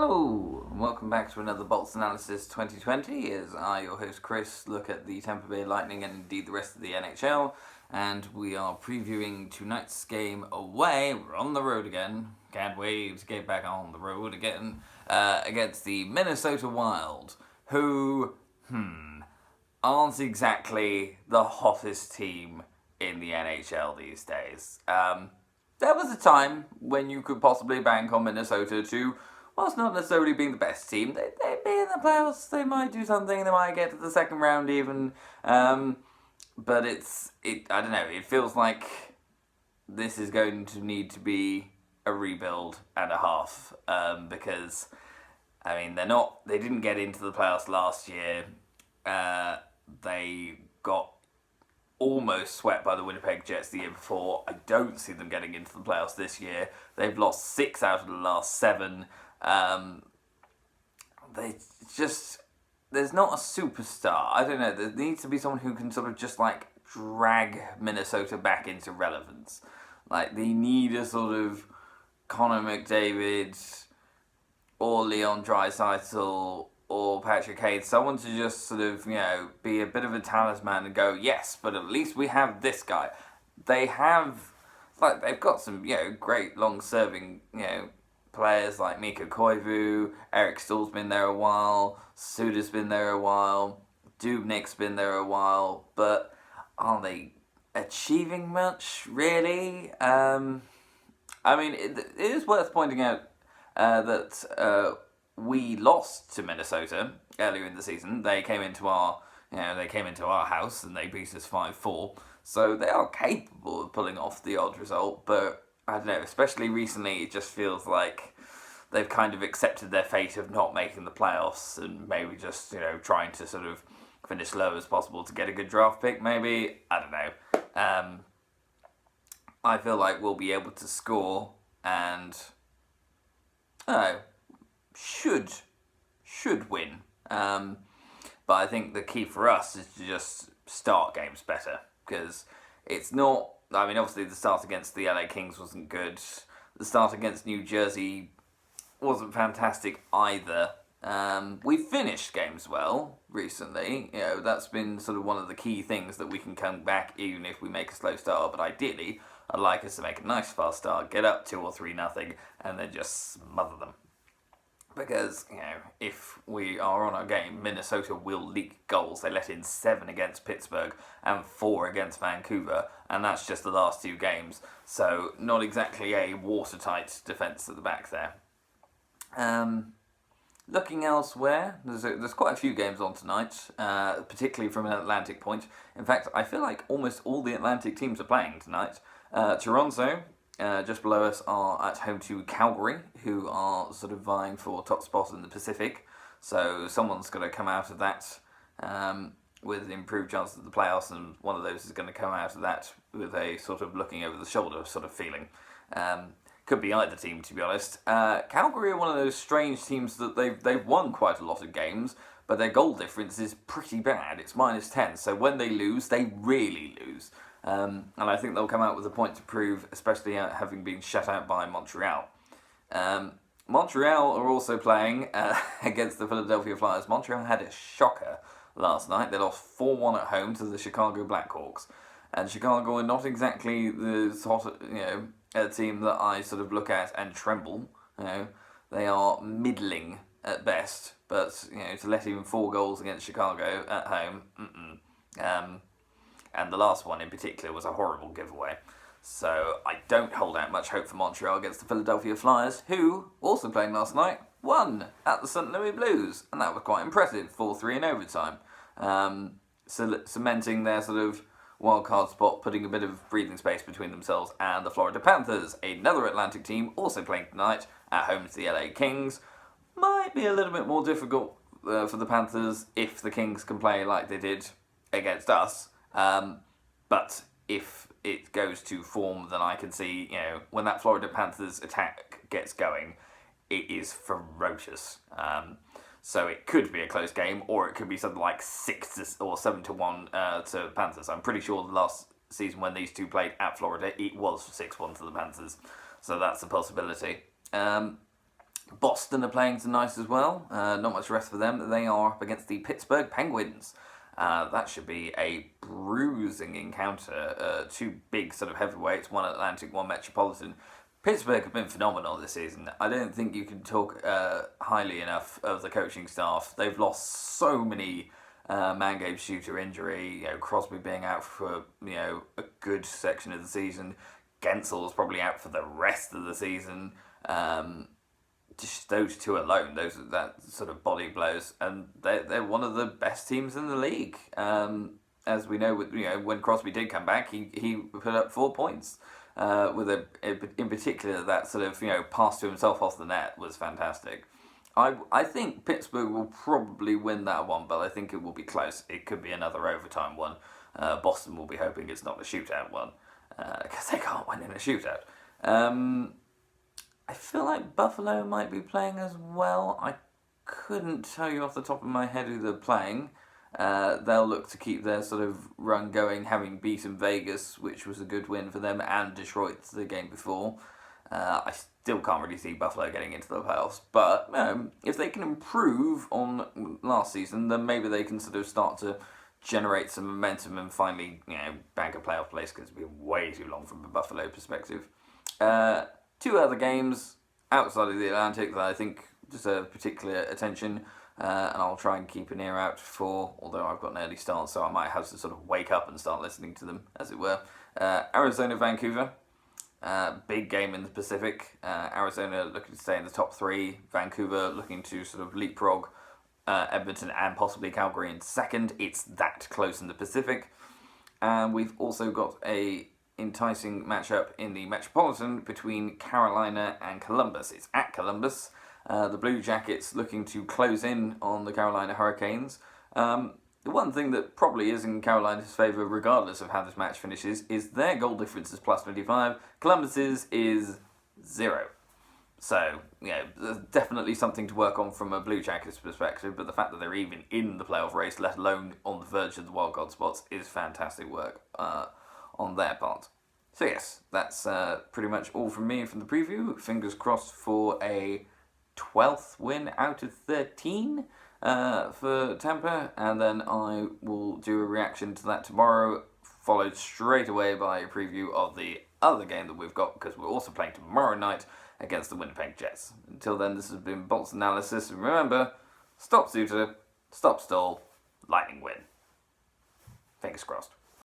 Hello, and welcome back to another Bolts Analysis 2020 as I, your host Chris, look at the Tampa Bay Lightning and indeed the rest of the NHL, and we are previewing tonight's game away. We're on the road again. Can't wait to get back on the road again against the Minnesota Wild, who, aren't exactly the hottest team in the NHL these days. There was a time when you could possibly bank on Minnesota to, whilst not necessarily being the best team, they'd be in the playoffs, they might do something, they might get to the second round even. But I don't know, it feels like this is going to need to be a rebuild and a half. Because, I mean, they didn't get into the playoffs last year. They got almost swept by the Winnipeg Jets the year before. I don't see them getting into the playoffs this year. They've lost 6 out of the last 7. There's not a superstar. I don't know. There needs to be someone who can sort of just like drag Minnesota back into relevance. Like they need a sort of Connor McDavid or Leon Draisaitl or Patrick Kane, someone to just sort of, be a bit of a talisman and go, yes, but at least we have this guy. They've got some, great long-serving, players like Mikko Koivu, Eric Staal's been there a while, Suda's been there a while, Dubnik's been there a while, but are they achieving much, really? It is worth pointing out that we lost to Minnesota earlier in the season. They came into our house and they beat us 5-4. So they are capable of pulling off the odd result, but I don't know, especially recently it just feels like they've kind of accepted their fate of not making the playoffs and maybe just, trying to sort of finish low as possible to get a good draft pick, maybe. I don't know. I feel like we'll be able to score and should win. But I think the key for us is to just start games better, because it's not. I mean, obviously the start against the LA Kings wasn't good. The start against New Jersey wasn't fantastic either. We finished games well recently. That's been sort of one of the key things that we can come back even if we make a slow start. But ideally, I'd like us to make a nice fast start, get up 2 or 3-0, and then just smother them. Because, if we are on our game, Minnesota will leak goals. They let in 7 against Pittsburgh and 4 against Vancouver, and that's just the last 2 games. So, not exactly a watertight defence at the back there. Looking elsewhere, there's quite a few games on tonight, particularly from an Atlantic point. In fact, I feel like almost all the Atlantic teams are playing tonight. Toronto, just below us, are at home to Calgary, who are sort of vying for top spot in the Pacific. So someone's going to come out of that with improved chances of the playoffs, and one of those is going to come out of that with a sort of looking over the shoulder sort of feeling. Could be either team, to be honest. Calgary are one of those strange teams that they've won quite a lot of games, but their goal difference is pretty bad. It's -10, so when they lose, they really lose. And I think they'll come out with a point to prove, especially having been shut out by Montreal. Montreal are also playing against the Philadelphia Flyers. Montreal had a shocker last night. They lost 4-1 at home to the Chicago Blackhawks. And Chicago are not exactly the sort of, a team that I sort of look at and tremble. They are middling at best. But, to let in 4 goals against Chicago at home, and the last one in particular was a horrible giveaway. So I don't hold out much hope for Montreal against the Philadelphia Flyers, who, also playing last night, won at the St. Louis Blues. And that was quite impressive, 4-3 in overtime. Cementing their sort of wildcard spot, putting a bit of breathing space between themselves and the Florida Panthers, another Atlantic team, also playing tonight at home to the LA Kings. Might be a little bit more difficult for the Panthers if the Kings can play like they did against us. But if it goes to form, then I can see, when that Florida Panthers attack gets going, it is ferocious. So it could be a close game, or it could be something like 6 or 7-1 to Panthers. I'm pretty sure the last season when these two played at Florida, it was 6-1 to the Panthers. So that's a possibility. Boston are playing tonight as well. Not much rest for them. They are up against the Pittsburgh Penguins. That should be a bruising encounter. Two big sort of heavyweights, one Atlantic, one Metropolitan. Pittsburgh have been phenomenal this season. I don't think you can talk highly enough of the coaching staff. They've lost so many man-game shooter injury. Crosby being out for a good section of the season. Gensel's probably out for the rest of the season. Just those two alone, that sort of body blows, and they're one of the best teams in the league. As we know, when Crosby did come back, he put up 4 points. In particular, that sort of pass to himself off the net was fantastic. I think Pittsburgh will probably win that one, but I think it will be close. It could be another overtime one. Boston will be hoping it's not a shootout one, because they can't win in a shootout. I feel like Buffalo might be playing as well. I couldn't tell you off the top of my head who they're playing. They'll look to keep their sort of run going, having beaten Vegas, which was a good win for them, and Detroit the game before. I still can't really see Buffalo getting into the playoffs, but if they can improve on last season, then maybe they can sort of start to generate some momentum and finally bank a playoff place, because it's been way too long from a Buffalo perspective. Two other games outside of the Atlantic that I think deserve particular attention, and I'll try and keep an ear out for, although I've got an early start, so I might have to sort of wake up and start listening to them, as it were. Arizona, Vancouver, big game in the Pacific. Arizona looking to stay in the top 3, Vancouver looking to sort of leapfrog Edmonton and possibly Calgary in second. It's that close in the Pacific. And we've also got a enticing matchup in the Metropolitan between Carolina and Columbus. It's at Columbus. The Blue Jackets looking to close in on the Carolina Hurricanes. The one thing that probably is in Carolina's favour, regardless of how this match finishes, is their goal difference is plus 25. Columbus's is 0. So, there's definitely something to work on from a Blue Jackets perspective, but the fact that they're even in the playoff race, let alone on the verge of the wildcard spots, is fantastic work on their part. So yes, that's pretty much all from me from the preview. Fingers crossed for a 12th win out of 13 for Tampa, and then I will do a reaction to that tomorrow, followed straight away by a preview of the other game that we've got, because we're also playing tomorrow night against the Winnipeg Jets. Until then, this has been Bolts Analysis, and remember, stop Suter, stop Stall, Lightning win. Fingers crossed.